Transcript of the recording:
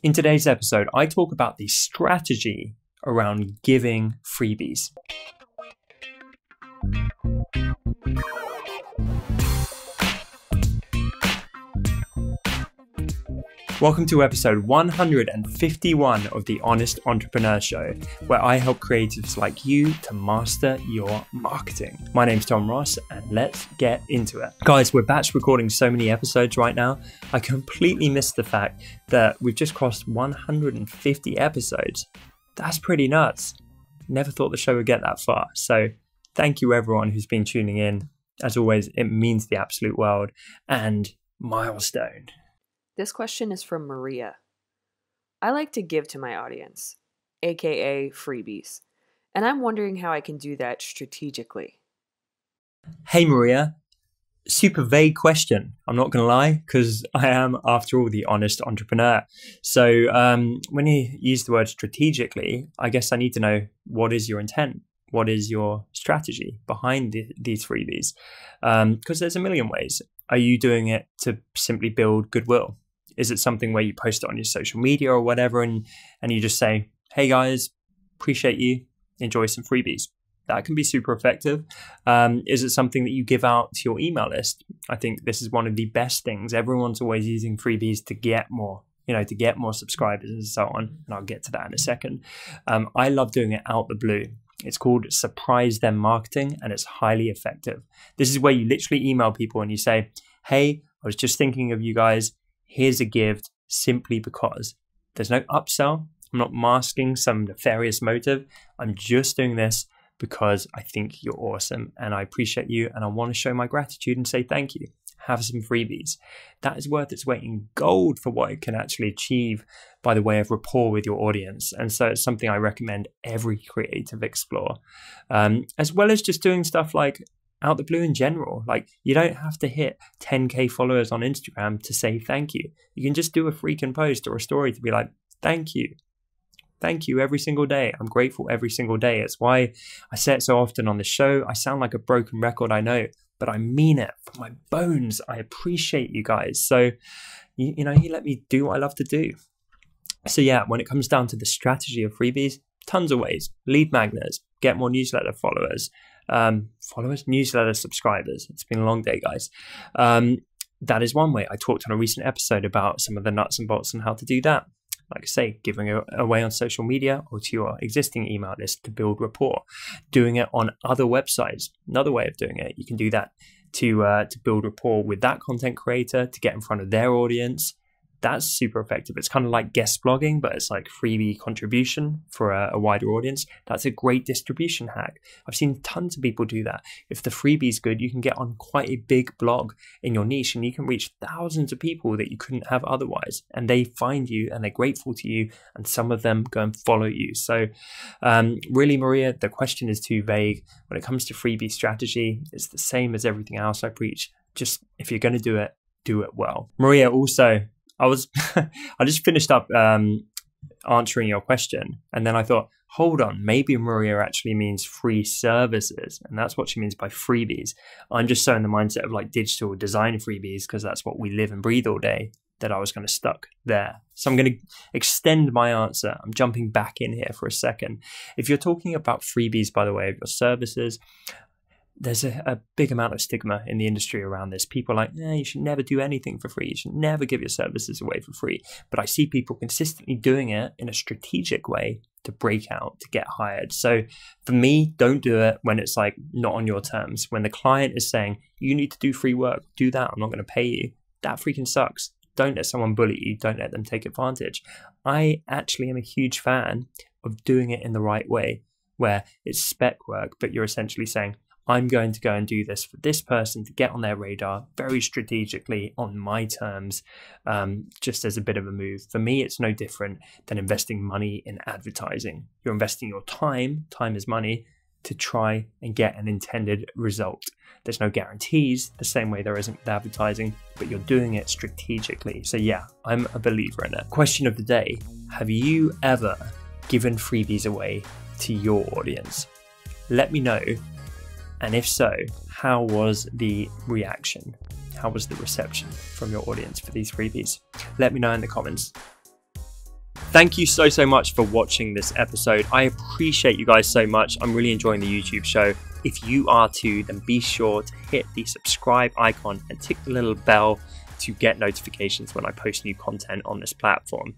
In today's episode, I talk about the strategy around giving freebies. Welcome to episode 151 of the Honest Entrepreneur Show, where I help creatives like you to master your marketing. My name's Tom Ross, and let's get into it. Guys, we're batch recording so many episodes right now. I completely missed the fact that we've just crossed 150 episodes. That's pretty nuts. Never thought the show would get that far. So thank you everyone who's been tuning in. As always, it means the absolute world. And milestone. This question is from Maria. I like to give to my audience, aka freebies, and I'm wondering how I can do that strategically. Hey Maria, super vague question. I'm not going to lie, because I am, after all, the honest entrepreneur. So when you use the word strategically, I guess I need to know, what is your intent? What is your strategy behind these freebies? Because there's a million ways. Are you doing it to simply build goodwill? Is it something where you post it on your social media or whatever, and you just say, hey guys, appreciate you, enjoy some freebies? That can be super effective. Is it something that you give out to your email list? I think this is one of the best things. Everyone's always using freebies to get more, to get more subscribers and so on. And I'll get to that in a second. I love doing it out the blue. It's called surprise them marketing, and it's highly effective. This is where you literally email people and you say, hey, I was just thinking of you guys. Here's a gift simply because. There's no upsell. I'm not masking some nefarious motive. I'm just doing this because I think you're awesome and I appreciate you and I want to show my gratitude and say thank you. Have some freebies. That is worth its weight in gold for what it can actually achieve by the way of rapport with your audience. And so it's something I recommend every creative explore, as well as just doing stuff like out the blue in general. Like, you don't have to hit 10K followers on Instagram to say thank you. You can just do a freaking post or a story to be like, thank you. Thank you every single day. I'm grateful every single day. It's why I say it so often on the show. I sound like a broken record, I know, but I mean it from my bones. I appreciate you guys. So, you let me do what I love to do. So yeah, when it comes down to the strategy of freebies, tons of ways. Lead magnets, get more newsletter followers, newsletter subscribers. It's been a long day, guys. That is one way. I talked on a recent episode about some of the nuts and bolts on how to do that. Like I say, giving it away on social media or to your existing email list to build rapport. Doing it on other websites. Another way of doing it. You can do that to build rapport with that content creator, to get in front of their audience. That's super effective. It's kind of like guest blogging, but it's like freebie contribution for a wider audience. That's a great distribution hack. I've seen tons of people do that. If the freebie's good, you can get on quite a big blog in your niche and you can reach thousands of people that you couldn't have otherwise. And they find you and they're grateful to you, and some of them go and follow you. So really, Maria, the question is too vague. When it comes to freebie strategy, it's the same as everything else I preach. Just, if you're going to do it well. Maria, also, I just finished up answering your question, and then I thought, hold on, maybe Maria actually means free services, and that's what she means by freebies. I'm just so in the mindset of like digital design freebies, because that's what we live and breathe all day, that I was kind of stuck there. So I'm going to extend my answer. I'm jumping back in here for a second. If you're talking about freebies, by the way, of your services, there's a big amount of stigma in the industry around this. People are like, you should never do anything for free. You should never give your services away for free. But I see people consistently doing it in a strategic way to break out, to get hired. So for me, don't do it when it's like not on your terms. When the client is saying, you need to do free work, do that, I'm not going to pay you. That freaking sucks. Don't let someone bully you. Don't let them take advantage. I actually am a huge fan of doing it in the right way, where it's spec work, but you're essentially saying, I'm going to go and do this for this person to get on their radar very strategically on my terms, just as a bit of a move. For me, it's no different than investing money in advertising. You're investing your time is money, to try and get an intended result. There's no guarantees, the same way there isn't with advertising, but you're doing it strategically. So yeah, I'm a believer in it. Question of the day, have you ever given freebies away to your audience? Let me know. And if so, how was the reaction? How was the reception from your audience for these freebies? Let me know in the comments. Thank you so much for watching this episode. I appreciate you guys so much. I'm really enjoying the YouTube show. If you are too, then be sure to hit the subscribe icon and tick the little bell to get notifications when I post new content on this platform.